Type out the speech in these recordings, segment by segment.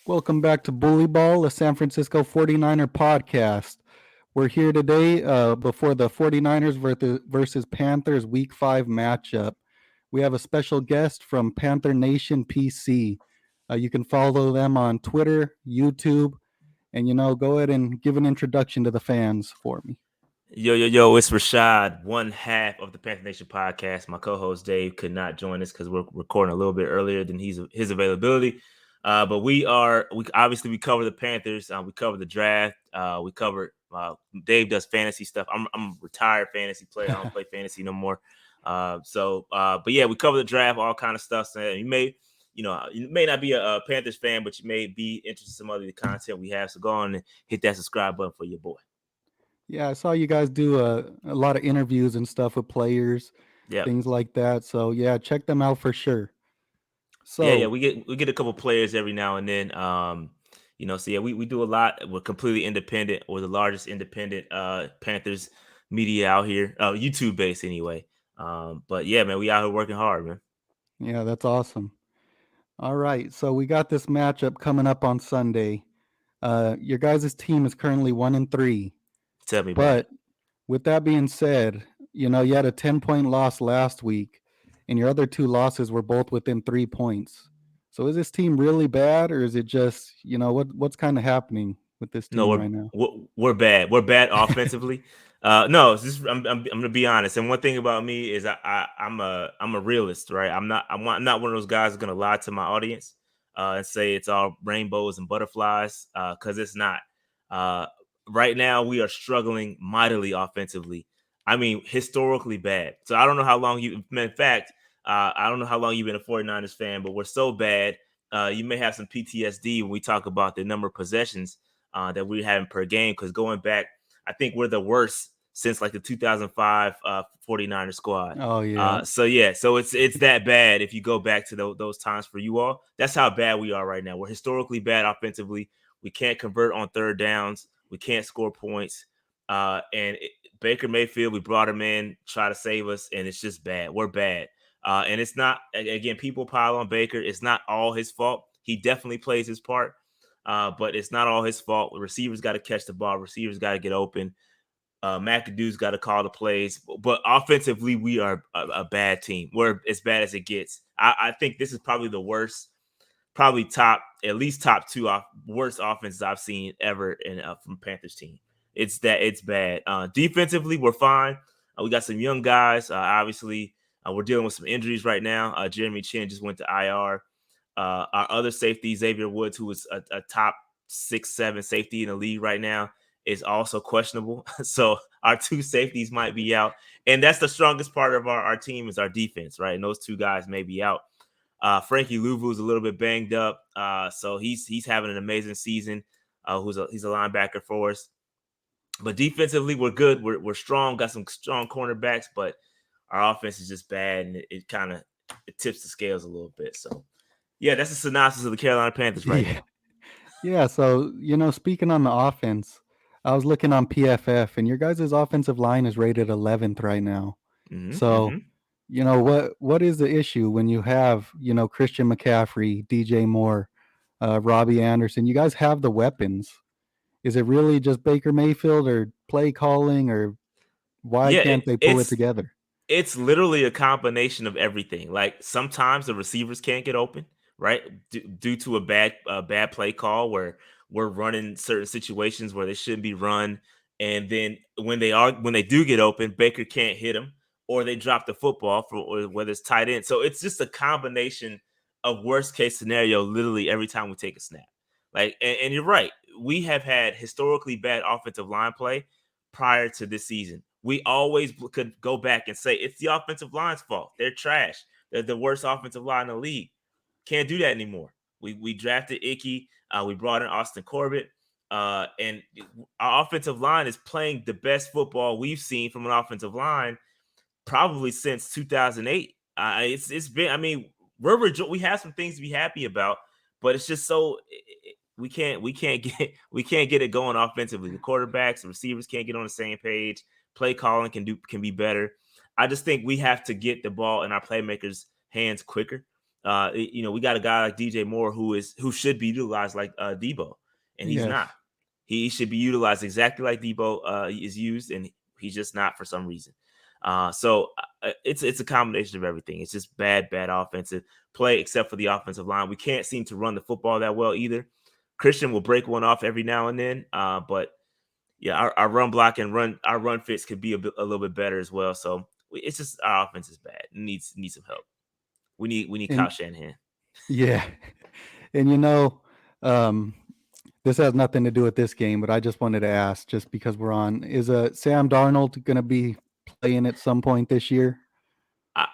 Welcome back to BullyBall, a San Francisco 49er podcast. We're here today before the 49ers versus Panthers Week 5 matchup. We have a special guest from Panther Nation PC. You can follow them on Twitter, YouTube, and go ahead and give an introduction to the fans for me. Yo, it's Rashad, one half of the Panther Nation podcast. My co-host Dave could not join us because we're recording a little bit earlier than his availability. But we obviously we cover the Panthers. We cover the draft. We cover Dave does fantasy stuff. I'm a retired fantasy player. I don't play fantasy no more. But yeah, we cover the draft, all kind of stuff. So you may not be a Panthers fan, but you may be interested in some other content we have. So go on and hit that subscribe button for your boy. Yeah, I saw you guys do a lot of interviews and stuff with players, Yeah. things like that. So yeah, check them out for sure. Yeah, So we get a couple players every now and then. So yeah, we do a lot. We're completely independent. We're the largest independent Panthers media out here, YouTube based anyway. But yeah, man, we out here working hard, man. yeah, that's awesome. All right, so we got this matchup coming up on Sunday. Your guys' team is currently 1-3, Tell me about it. but with that being said, you had a 10-point loss last week, and your other two losses were both within 3 points. So is this team really bad, or is it just what's kind of happening with this No, team right now? we're bad. We're bad offensively. No, it's just, I'm gonna be honest. And one thing about me is I'm a realist, right? I'm not one of those guys that's gonna lie to my audience and say it's all rainbows and butterflies because it's not. Uh, right now we are struggling mightily offensively. I mean, historically bad. So I don't know how long you. In fact, I don't know how long you've been a 49ers fan, but we're so bad. You may have some PTSD when we talk about the number of possessions that we're having per game. Because going back, I think we're the worst since like the 2005 49er squad. Oh yeah. So it's that bad if you go back to those times for you all. That's how bad we are right now. We're historically bad offensively. We can't convert on third downs. We can't score points. Baker Mayfield, we brought him in, try to save us, and it's just bad. We're bad. And it's not, again, people pile on Baker. It's not all his fault. He definitely plays his part. But it's not all his fault. The receivers got to catch the ball. Receivers got to get open. McAdoo's got to call the plays. But offensively, we are a bad team. We're as bad as it gets. I think this is probably the worst, probably at least top two worst offenses I've seen ever from Panthers team. It's bad. Defensively, we're fine. We got some young guys. Obviously, we're dealing with some injuries right now. Jeremy Chin just went to IR. Our other safety, Xavier Woods, who is a top 6-7 safety in the league right now, is also questionable. So our two safeties might be out. And that's the strongest part of our team is our defense, right? And those two guys may be out. Frankie Louvu is a little bit banged up. So he's having an amazing season. He's a linebacker for us. But defensively, we're good. We're strong, got some strong cornerbacks, but our offense is just bad, and it kind of tips the scales a little bit. So yeah, that's a synopsis of the Carolina Panthers right Yeah. now. Yeah, so speaking on the offense, I was looking on PFF, and your guys' offensive line is rated 11th right now. Mm-hmm, So, mm-hmm. what is the issue when you have Christian McCaffrey, DJ Moore, Robbie Anderson? You guys have the weapons. Is it really just Baker Mayfield or play calling, or why Yeah, can't they pull it together? it's literally a combination of everything. Like sometimes the receivers can't get open, right, due to a bad play call where we're running certain situations where they shouldn't be run, and then when they do get open, Baker can't hit them, or they drop the football or whether it's tight end. So it's just a combination of worst case scenario. Literally every time we take a snap, and you're right, we have had historically bad offensive line play prior to this season. We always could go back and say it's the offensive line's fault. They're trash. They're the worst offensive line in the league. Can't do that anymore. We drafted Icky. We brought in Austin Corbett. And our offensive line is playing the best football we've seen from an offensive line probably since 2008. It's been. I mean, we have some things to be happy about, but it's just so we can't get it going offensively. The quarterbacks, the receivers can't get on the same page. Play calling can be better. I just think we have to get the ball in our playmakers' hands quicker. We got a guy like DJ Moore who should be utilized like Debo, and he's Yes. not. He should be utilized exactly like Debo is used, and he's just not for some reason. So it's a combination of everything. It's just bad offensive play, except for the offensive line. We can't seem to run the football that well either. Christian will break one off every now and then, but yeah, our run block and our run fits could be a little bit better as well. So it's just our offense is bad. It needs some help. We need Kyle And Shanahan. yeah. And um, this has nothing to do with this game, but I just wanted to ask, just because we're on, is Sam Darnold going to be playing at some point this year? I,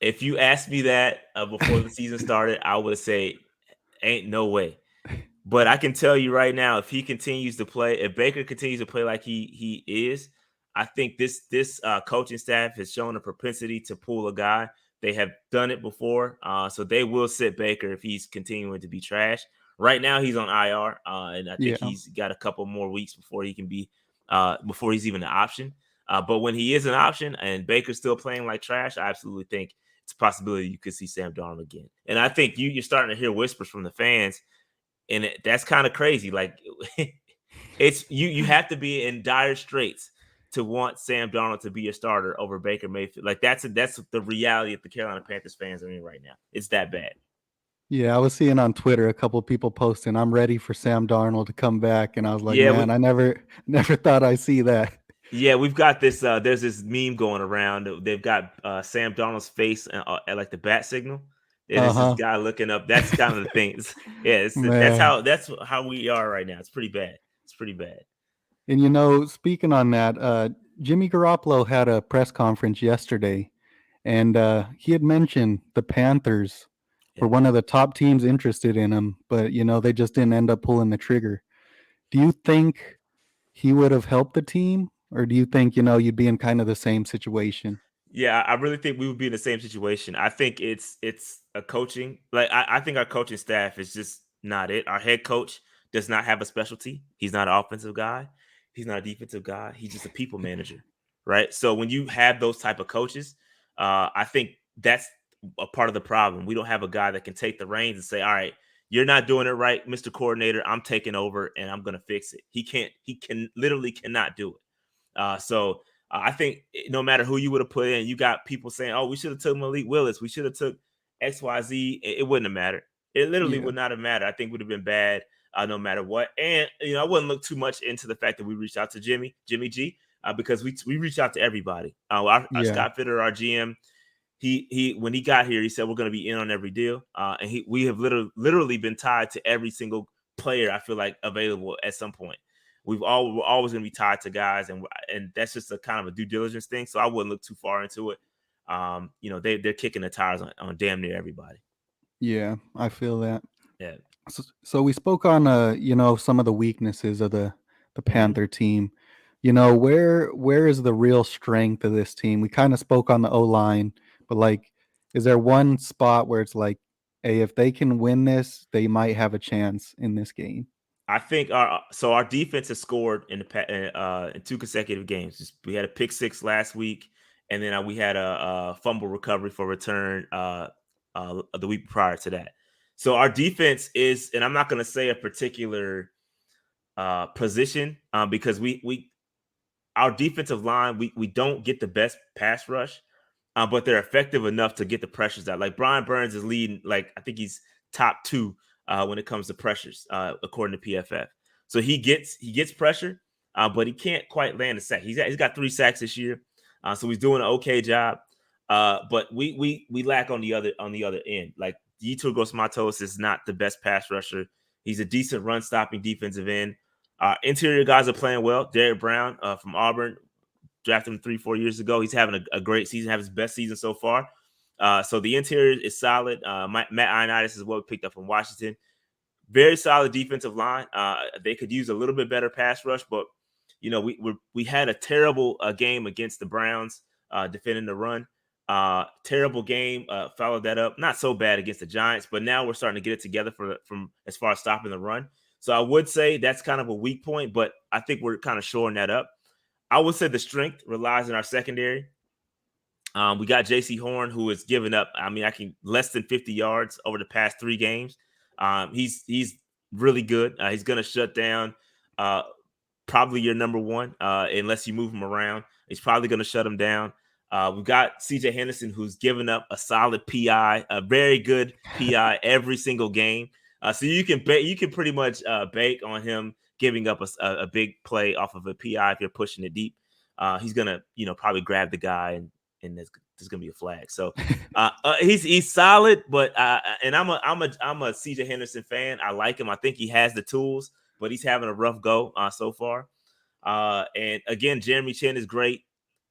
if you asked me that before the season started, I would say ain't no way. But I can tell you right now, if he continues to play, if Baker continues to play like he is, I think this coaching staff has shown a propensity to pull a guy. They have done it before, so they will sit Baker if he's continuing to be trash. Right now, he's on IR, and I think Yeah. he's got a couple more weeks before he can be before he's even an option. But when he is an option and Baker's still playing like trash, I absolutely think it's a possibility you could see Sam Darnold again. And I think you're starting to hear whispers from the fans, and that's kind of crazy. Like it's you have to be in dire straits to want Sam Darnold to be your starter over Baker Mayfield. Like that's the reality of the Carolina Panthers fans are in right now. It's that bad. Yeah, I was seeing on Twitter a couple of people posting, "I'm ready for Sam Darnold to come back," and I was like, Yeah, "Man, I never thought I'd see that." we've got this. There's this meme going around. They've got Sam Darnold's face at like the bat signal, and Uh it's this huh. guy looking up. That's kind of the thing. Yeah, Man, that's how we are right now. It's pretty bad. It's pretty bad. and speaking on that, Jimmy Garoppolo had a press conference yesterday, and he had mentioned the Panthers were Yeah. one of the top teams interested in him, but they just didn't end up pulling the trigger. Do you think he would have helped the team, or do you think you'd be in kind of the same situation? Yeah, I really think we would be in the same situation. I think it's a coaching. Like I think our coaching staff is just not it. Our head coach does not have a specialty. He's not an offensive guy. He's not a defensive guy. He's just a people manager, right? So when you have those type of coaches, I think that's a part of the problem. We don't have a guy that can take the reins and say, "All right, you're not doing it right, Mr. Coordinator. I'm taking over and I'm going to fix it." He can't. He can literally cannot do it. So I think no matter who you would have put in, you got people saying, "Oh, we should have took Malik Willis. We should have took XYZ." It wouldn't have mattered. It literally Yeah. would not have mattered. I think it would have been bad no matter what. And I wouldn't look too much into the fact that we reached out to Jimmy G, because we reached out to everybody. Our Yeah. Scott Fitter, our GM, he when he got here, he said we're going to be in on every deal, and we have literally been tied to every single player I feel like available at some point. We're always going to be tied to guys, and that's just a kind of a due diligence thing. So I wouldn't look too far into it. They're kicking the tires on damn near everybody. Yeah, I feel that. Yeah. So we spoke on some of the weaknesses of the Mm-hmm. Panther team. Where is the real strength of this team? We kind of spoke on the O line, but like, is there one spot where it's like, hey, if they can win this, they might have a chance in this game? I think our defense has scored in two consecutive games. We had a pick six last week, and then we had a fumble recovery for return the week prior to that. So our defense is, and I'm not going to say a particular position, because we our defensive line, we don't get the best pass rush, but they're effective enough to get the pressures out. Like Brian Burns is leading, like I think he's top two when it comes to pressures, according to PFF. So he gets pressure, but he can't quite land a sack. He's got 3 sacks this year, so he's doing an okay job. But we lack on the other end. Like Yetur Gross-Matos is not the best pass rusher. He's a decent run stopping defensive end. Interior guys are playing well. Derek Brown from Auburn, drafted him 3-4 years ago. He's having a great season, having his best season so far. So the interior is solid. Matt Ioannidis is what we picked up from Washington. Very solid defensive line. They could use a little bit better pass rush, but we had a terrible game against the Browns defending the run. Terrible game. Followed that up. Not so bad against the Giants, but now we're starting to get it together from as far as stopping the run. So I would say that's kind of a weak point, but I think we're kind of shoring that up. I would say the strength relies in our secondary. We got J.C. Horn, who has given up. I can less than 50 yards over the past 3 games. He's really good. He's going to shut down uh, probably your number one, unless you move him around. He's probably going to shut him down. We've got C.J. Henderson, who's given up a solid PI, a very good PI every single game. So you can pretty much bake on him giving up a big play off of a PI if you're pushing it deep. He's gonna probably grab the guy and there's gonna be a flag. So he's solid, but and I'm a CJ Henderson fan. I like him. I think he has the tools, but he's having a rough go so far. And again, Jeremy Chin is great.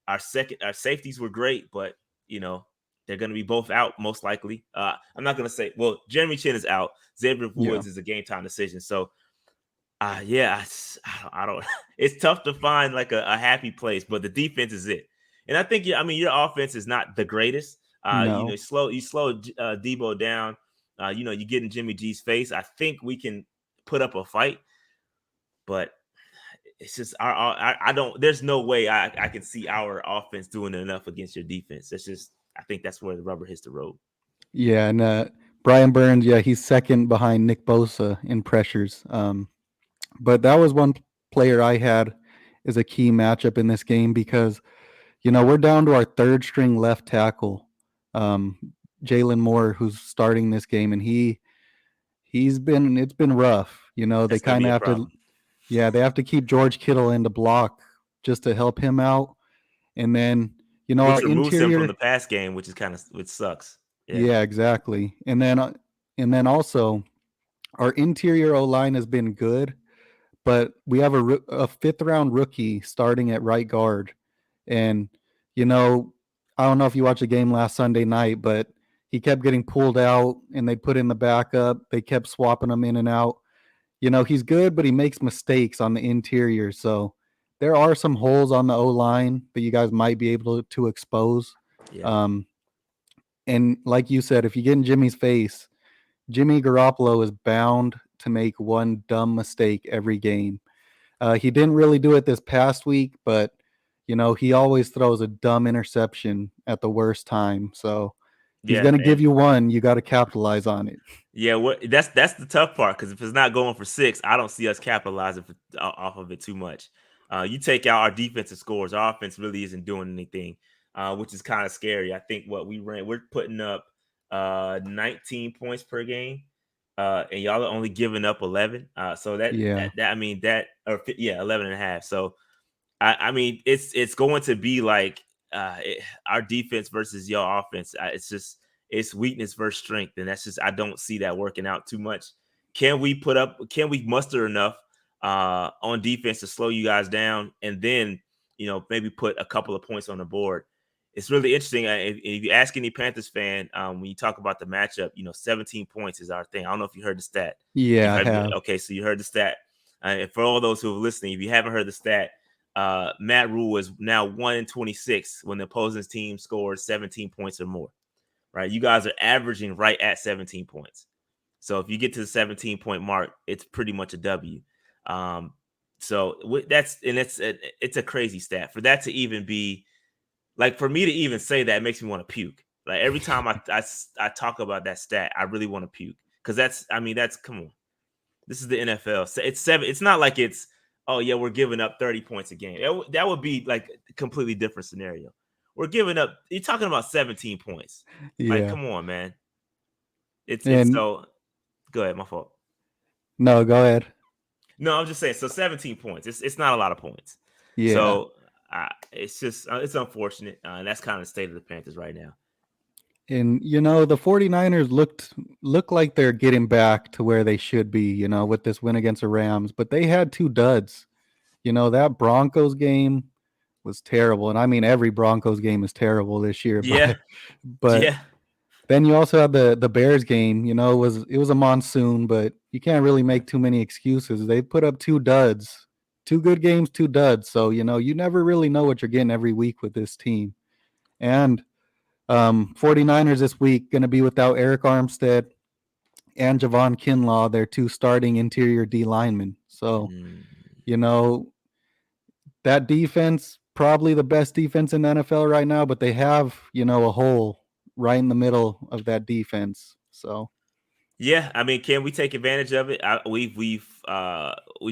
Our safeties were great, but they're going to be both out most likely. I'm not going to say. Well, Jeremy Chin is out. Xavier Woods is a game time decision. So yeah, I don't. It's tough to find like a happy place, but the defense is it. And I think your offense is not the greatest. No. You slow Debo down. You get in Jimmy G's face. I think we can put up a fight, but it's just I don't. There's no way I can see our offense doing enough against your defense. It's just I think that's where the rubber hits the road. Yeah, and Brian Burns, yeah, he's second behind Nick Bosa in pressures. But that was one player I had as a key matchup in this game because, we're down to our third string left tackle, Jalen Moore, who's starting this game, and it's been rough. They That's gonna kind be of a have problem. they have to keep George Kittle in the block just to help him out. And then, our Which removes him from interior. the pass game, which sucks. Yeah. Yeah, exactly. And then also our interior O line has been good, but we have a fifth round rookie starting at right guard. And, I don't know if you watched the game last Sunday night, but he kept getting pulled out and they put in the backup. They kept swapping him in and out. He's good, but he makes mistakes on the interior. So there are some holes on the O line that you guys might be able to expose. Yeah. Um, and like you said, if you get in Jimmy's face, Jimmy Garoppolo is bound to make one dumb mistake every game. He didn't really do it this past week, but he always throws a dumb interception at the worst time. So he's Yeah. going to give And you one. You got to capitalize on it. yeah, that's the tough part because if it's not going for 6, I don't see us capitalizing off of it too much. You take out our defensive scores, our offense really isn't doing anything, which is kind of scary. I think we're putting up 19 points per game, and y'all are only giving up 11. So Yeah. or yeah, 11 and a half. So it's going to be like our defense versus your offense. It's weakness versus strength, and that's just I don't see that working out too much. Can we muster enough on defense to slow you guys down, and then maybe put a couple of points on the board? It's really interesting. If you ask any Panthers fan, when you talk about the matchup, 17 points is our thing. I don't know if you heard the stat. Yeah, I have. Okay, so you heard the stat. And for all those who are listening, if you haven't heard the stat, Matt Rule is now 1-26 when the opposing team scores 17 points or more. Right, you guys are averaging right at 17 points. So if you get to the 17-point mark, it's pretty much a W. So it's a crazy stat for that to even be like for me to even say that makes me want to puke. Like every time I talk about that stat, I really want to puke because that's come on. This is the NFL. So it's 7. It's not like it's oh yeah we're giving up 30 points a game. That would be like a completely different scenario. We're giving up. You're talking about 17 points. Like Yeah. come on, man. It's And so. Go ahead. My fault. no, go ahead. No, I'm just saying. So 17 points. It's not a lot of points. Yeah. So it's just it's unfortunate. And that's kind of the state of the Panthers right now. And the 49ers look like they're getting back to where they should be, with this win against the Rams, but they had 2 duds. That Broncos game was terrible. And I mean every Broncos game is terrible this year, Yeah. but Yeah. then you also had the Bears game, it was a monsoon, but you can't really make too many excuses. They put up 2 duds. 2 good games, 2 duds. So, you never really know what you're getting every week with this team. And 49ers this week going to be without Eric Armstead and Javon Kinlaw, their 2 starting interior D linemen. So, Mm. that defense, probably the best defense in the NFL right now, but they have, a hole right in the middle of that defense. So, Yeah, I mean, can we take advantage of it? We've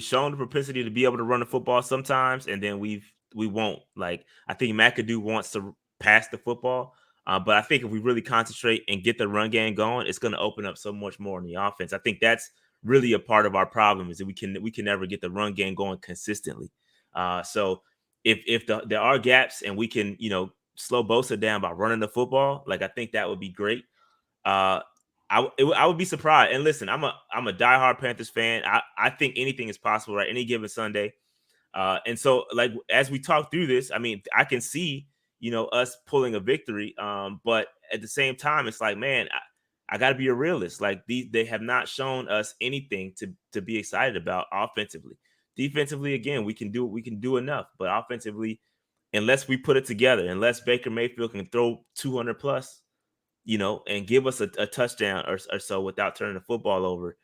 shown the propensity to be able to run the football sometimes, and then we won't. Like I think McAdoo wants to pass the football, but I think if we really concentrate and get the run game going, it's going to open up so much more in the offense. I think that's really a part of our problem is that we can never get the run game going consistently. So if there are gaps and we can slow Bosa down by running the football, like I think that would be great. Uh, I would be surprised. And listen, I'm a diehard Panthers fan. I think anything is possible, right? Any given Sunday. And so, like as we talk through this, I mean, I can see us pulling a victory. But at the same time, it's like, man, I got to be a realist. Like they have not shown us anything to be excited about offensively. Defensively, again, we can do enough, but offensively, unless we put it together, unless Baker Mayfield can throw 200 plus, and give us a touchdown or so without turning the football over.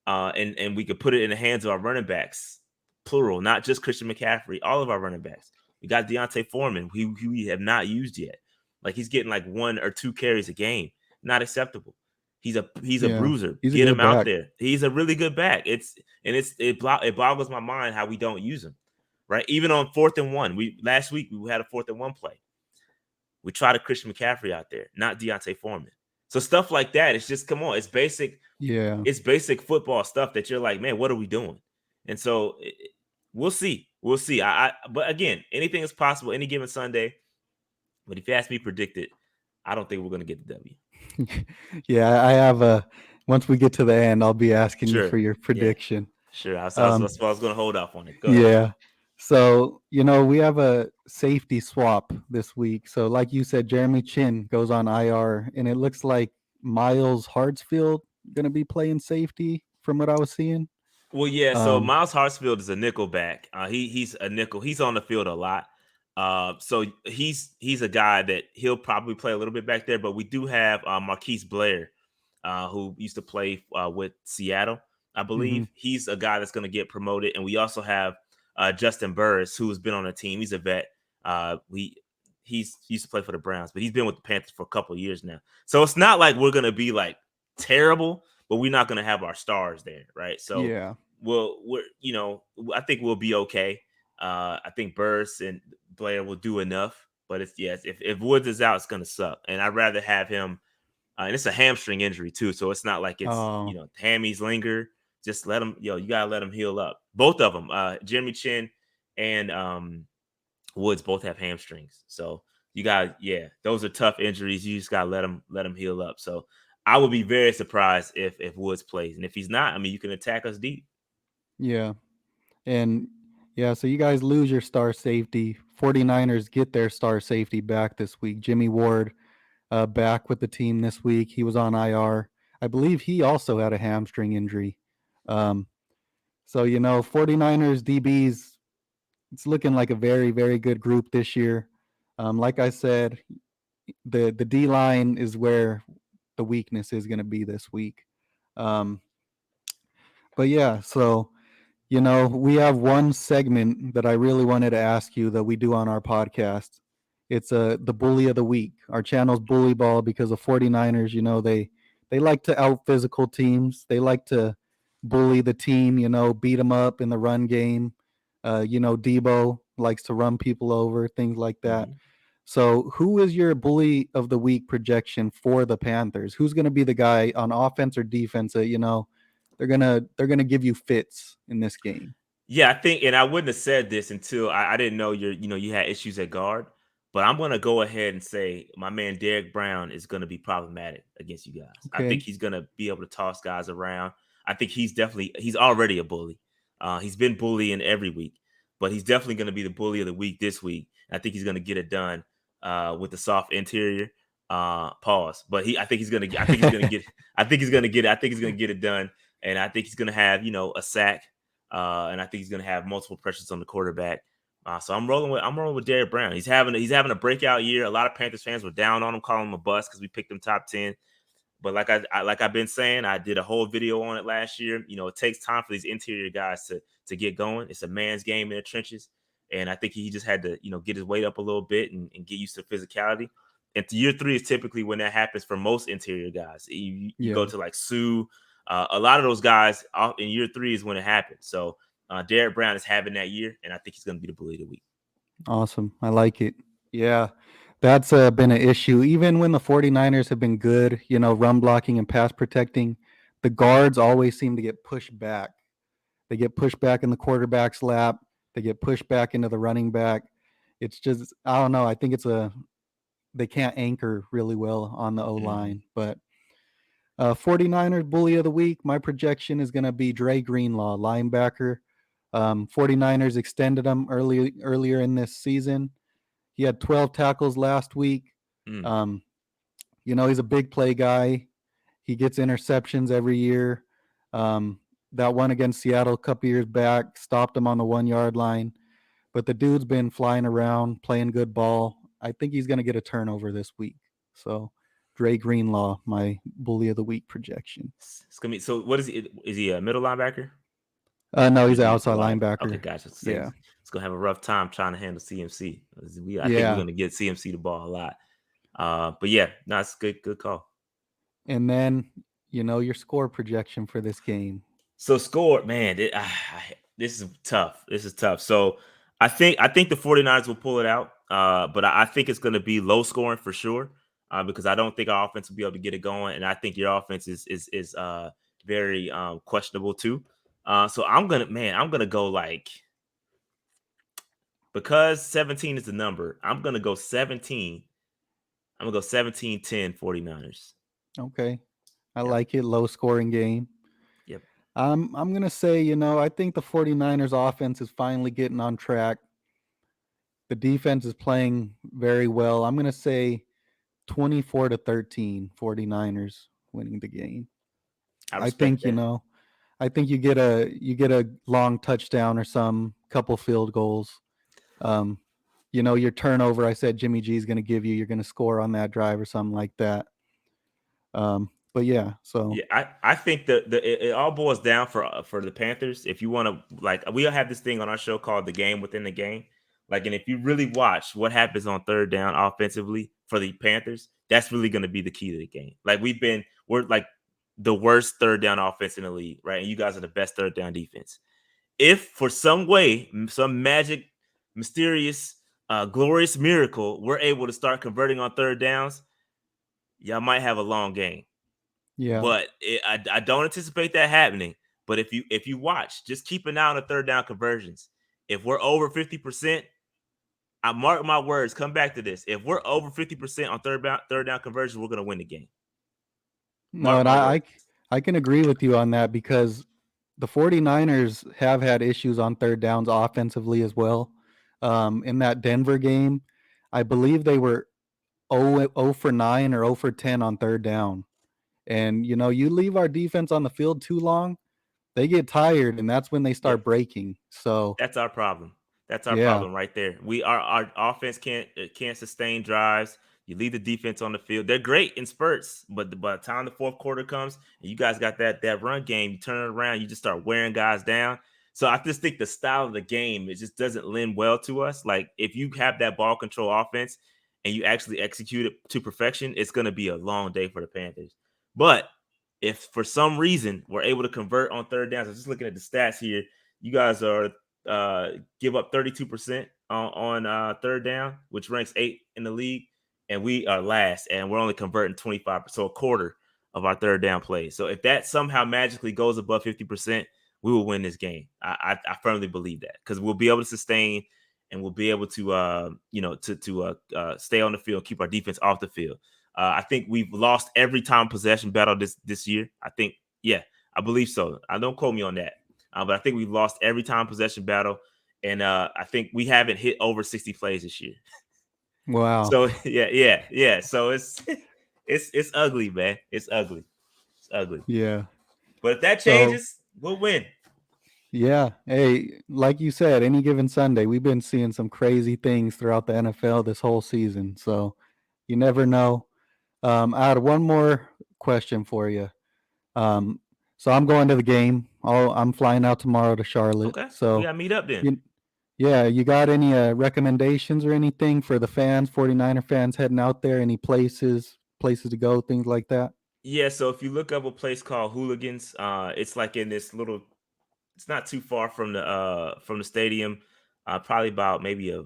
And we could put it in the hands of our running backs, plural, not just Christian McCaffrey, all of our running backs. We got Deontay Foreman, who we have not used yet. Like he's getting like 1 or 2 carries a game. Not acceptable. He's a yeah, bruiser. he's a Get good him out back. there. He's a really good back. It boggles my mind how we don't use him. Right? Even on 4th and 1. Last week we had a 4th and 1 play. We tried a Christian McCaffrey out there, not Deontay Foreman. So stuff like that, it's just come on. It's basic. Yeah. It's basic football stuff that you're like, man, what are we doing? And so we'll see. We'll see. But again, anything is possible any given Sunday. But if you ask me, predict it, I don't think we're going to get the W. Yeah, I have a. Once we get to the end, I'll be asking you for Sure. your Yeah. prediction. Sure. Um, I was going to hold off on it. Go ahead. yeah. So, we have a safety swap this week. So, like you said, Jeremy Chin goes on IR, and it looks like Miles Hartsfield going to be playing safety from what I was seeing. Well, yeah. So Um, Miles Hartsfield is a nickel back. He's a nickel. He's on the field a lot. So he's a guy that he'll probably play a little bit back there. But we do have Marquise Blair, who used to play with Seattle, I mhm. believe. He's a guy that's going to get promoted, and we also have Justin Burris, who's been on the team. He's a vet. He used to play for the Browns, but he's been with the Panthers for a couple of years now. So it's not like we're going to be like terrible, but we're not going to have our stars there, right? So Yeah. I think we'll be okay. I think Burris and Blair will do enough, but if Woods is out, it's gonna suck. And I'd rather have him. And it's a hamstring injury too, so it's not like it's Oh, hammies linger. Just let him. You gotta let him heal up. Both of them, Jeremy Chin and Woods, both have hamstrings. So those are tough injuries. You just gotta let him heal up. So I would be very surprised if Woods plays, and if he's not, I mean, you can attack us deep. yeah. And yeah, so you guys lose your star safety. 49ers get their star safety back this week. Jimmy Ward back with the team this week. He was on IR. I believe he also had a hamstring injury. Um, so, 49ers DBs, it's looking like a very, very good group this year. Like I said, the D line is where the weakness is going to be this week. Um, but yeah, so we have one segment that I really wanted to ask you that we do on our podcast. It's the bully of the week. Our channel's Bully Ball because the 49ers, they like to out physical teams. They like to bully the team, beat them up in the run game. Debo likes to run people over, things like that. Mhm. So, who is your bully of the week projection for the Panthers? Who's going to be the guy on offense or defense that they're gonna give you fits in this game? Yeah, I think, and I wouldn't have said this until I didn't know you had issues at guard. But I'm gonna go ahead and say my man Derek Brown is gonna be problematic against you guys. I think Okay. he's gonna be able to toss guys around. I think he's already a bully. He's been bullying every week, but he's definitely gonna be the bully of the week this week. I think he's gonna get it done with the soft interior. Pause. But I think he's gonna I think he's gonna get I think he's gonna get it. I think he's gonna get it done, and I think he's gonna have a sack. And I think he's going to have multiple pressures on the quarterback. So I'm rolling with Derek Brown. He's having a breakout year. A lot of Panthers fans were down on him, calling him a bust because we picked him top 10. But like I've been saying, I did a whole video on it last year. It takes time for these interior guys to get going. It's a man's game in the trenches. And I think he just had to, get his weight up a little bit and get used to physicality. And to year 3 is typically when that happens for most interior guys. You go Yeah. to like Sue, a lot of those guys in year 3 is when it happens. So Derek Brown is having that year, and I think he's going to be the bully of the week. Awesome. I like it. Yeah. That's been an issue. Even when the 49ers have been good, run blocking and pass protecting, the guards always seem to get pushed back. They get pushed back in the quarterback's lap. They get pushed back into the running back. It's just, I don't know. I think they can't anchor really well on the O Mm-hmm. line. But 49ers bully of the week, my projection is going to be Dre Greenlaw, linebacker. 49ers extended him earlier in this season. He had 12 tackles last week. Mm. Um, he's a big play guy. He gets interceptions every year. That one against Seattle a couple years back stopped him on the 1 yard line. But the dude's been flying around, playing good ball. I think he's going to get a turnover this week. So, Dre Greenlaw, my bully of the week projection. It's gonna be, so what is he? Is he a middle linebacker? No, Or he's is an he a outside wide? Okay, linebacker. gotcha. Yeah. It's gonna have a rough time trying to handle CMC. I think we're Yeah. gonna get CMC the ball a lot. But yeah, no, it's good call. And then, your score projection for this game. So score, man, this is tough. This is tough. So I think the 49ers will pull it out. But I think it's going to be low scoring for sure. Because I don't think our offense will be able to get it going, and I think your offense is very questionable too. So I'm gonna go like, because 17 is the number. I'm gonna go 17. I'm gonna go 17-10 49ers. Okay. I Yep. like it. Low scoring game. Yep. I'm going to say, I think the 49ers offense is finally getting on track. The defense is playing very well. I'm going to say 24-13 49ers winning the game. I I respect think, that. I think you get a long touchdown or some couple field goals. Um, your turnover, I said Jimmy G is going to give you, you're going to score on that drive or something like that. But yeah, so Yeah, I think it all boils down for the Panthers. If you want to, like, we have this thing on our show called the game within the game. Like, and if you really watch what happens on third down offensively for the Panthers, that's really going to be the key to the game. Like, we're like the worst third down offense in the league, right? And you guys are the best third down defense. If for some way, some magic, mysterious, glorious miracle, we're able to start converting on third downs, y'all might have a long game. yeah. But I don't anticipate that happening. But if you watch, just keep an eye on the third down conversions. If we're over 50%, I mark my words. Come back to this. If we're over 50% on third down conversions, we're gonna win the game. No, Mark and my words. I can agree with you on that because the 49ers have had issues on third downs offensively as well. In that Denver game, I believe they were 0 for 9 or 0 for 10 on third down. And, you leave our defense on the field too long, they get tired, and that's when they Yep. start breaking. So, That's our problem. That's our yeah, problem right there. Our offense can't sustain drives. You leave the defense on the field. They're great in spurts, but by the time the fourth quarter comes and you guys got that run game, you turn it around, you just start wearing guys down. So I just think the style of the game, it just doesn't lend well to us. Like, if you have that ball control offense and you actually execute it to perfection, it's going to be a long day for the Panthers. But if for some reason we're able to convert on third downs, I'm just looking at the stats here. You guys are give up 32% on third down, which ranks 8th in the league, and we are last, and we're only converting 25%, so a quarter of our third down plays. So if that somehow magically goes above 50%, we will win this game. I firmly believe that, because we'll be able to sustain and we'll be able to stay on the field, keep our defense off the field. I think we've lost every time possession battle this year. I think, yeah, I believe so. I don't quote me on that. But I think we've lost every time possession battle, and I think we haven't hit over 60 plays this year. wow. So yeah. So it's ugly, man. It's ugly. It's ugly. Yeah. But if that So, changes, we'll win. yeah. Hey, like you said, any given Sunday, we've been seeing some crazy things throughout the NFL this whole season. So, you never know. I had one more question for you. Um, so I'm going to the game. I'm flying out tomorrow to Charlotte. Okay, we So, gotta meet up then. you, Yeah, you got any recommendations or anything for the fans, 49er fans heading out there? Any places to go, things like that? Yeah, so if you look up a place called Hooligans, it's like in this little, it's not too far from the stadium. Probably about maybe a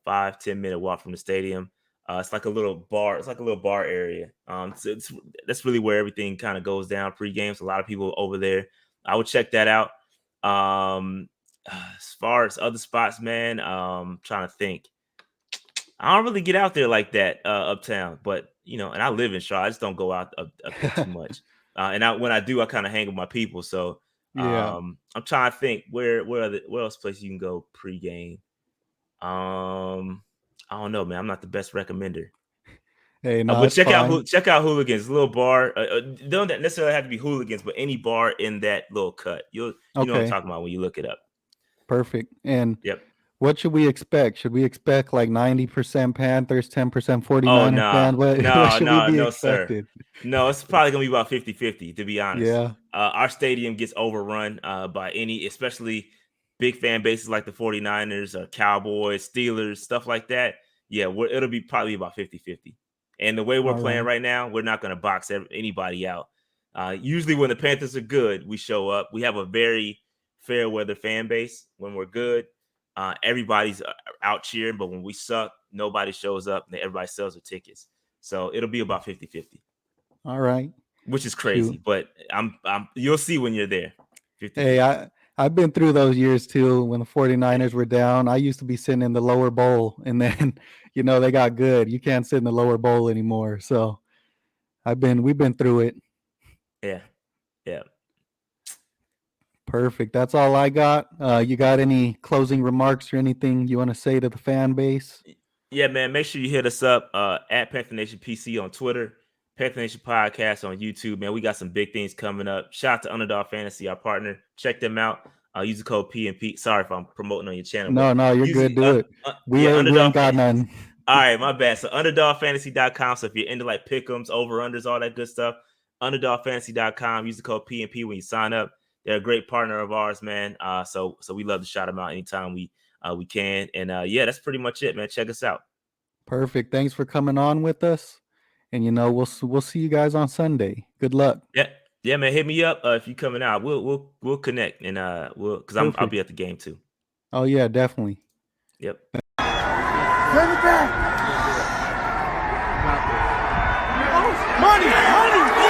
5-10 minute walk from the stadium. It's like a little bar. It's like a little bar area. So that's really where everything kind of goes down pre-games. A lot of people over there. I would check that out. As far as other spots, man, trying to think. I don't really get out there like that uptown, but and I live in Charlotte. I just don't go out up there too much. When I do, I kind of hang with my people. So Yeah. I'm trying to think where else places you can go pregame. I don't know, man. I'm not the best recommender. Hey, no, But it's fine. check out Hooligans, a little bar. Don't necessarily have to be Hooligans, but any bar in that little cut. You know what I'm Okay, talking about when you look it up. perfect. And Yep. what should we expect? Should we expect like 90% Panthers, 10% Oh 49er fans? What should we be no, sir. expected? No, it's probably gonna be about 50-50, to be honest. Yeah. Our stadium gets overrun by especially big fan bases like the 49ers, Cowboys, Steelers, stuff like that. Yeah, it'll be probably about 50-50. And the way we're All playing right. right now, we're not gonna box anybody out. Usually when the Panthers are good, we show up. We have a very fair weather fan base. When we're good, everybody's out cheering, but when we suck, nobody shows up and everybody sells their tickets. So it'll be about 50-50, All right. which is Shoot. crazy, but you'll see when you're there. Hey, 50-50. I've been through those years too when the 49ers were down. I used to be sitting in the lower bowl and then, they got good. You can't sit in the lower bowl anymore. So we've been through it. Yeah. Yeah. Perfect. That's all I got. You got any closing remarks or anything you want to say to the fan base? Yeah, man. Make sure you hit us up at Panther Nation PC on Twitter, Panther Nation Podcast on YouTube. Man, we got some big things coming up. Shout out to Underdog Fantasy, our partner. Check them out. Use the code PNP. Sorry if I'm promoting on your channel, but No, you're use good. Do it. We ain't Underdog. got none. All right, my bad. So underdogfantasy.com. So if you're into like pick'ems, over-unders, all that good stuff, underdogfantasy.com. Use the code PNP when you sign up. They're a great partner of ours, man. So we love to shout them out anytime we can. And yeah, that's pretty much it, man. Check us out. Perfect. Thanks for coming on with us. And we'll see you guys on Sunday. Good luck. Yeah, yeah, man. Hit me up if you coming out. We'll connect and because I'll be Perfect. at the game too. Oh yeah, definitely. Yep. Bring it back. Money.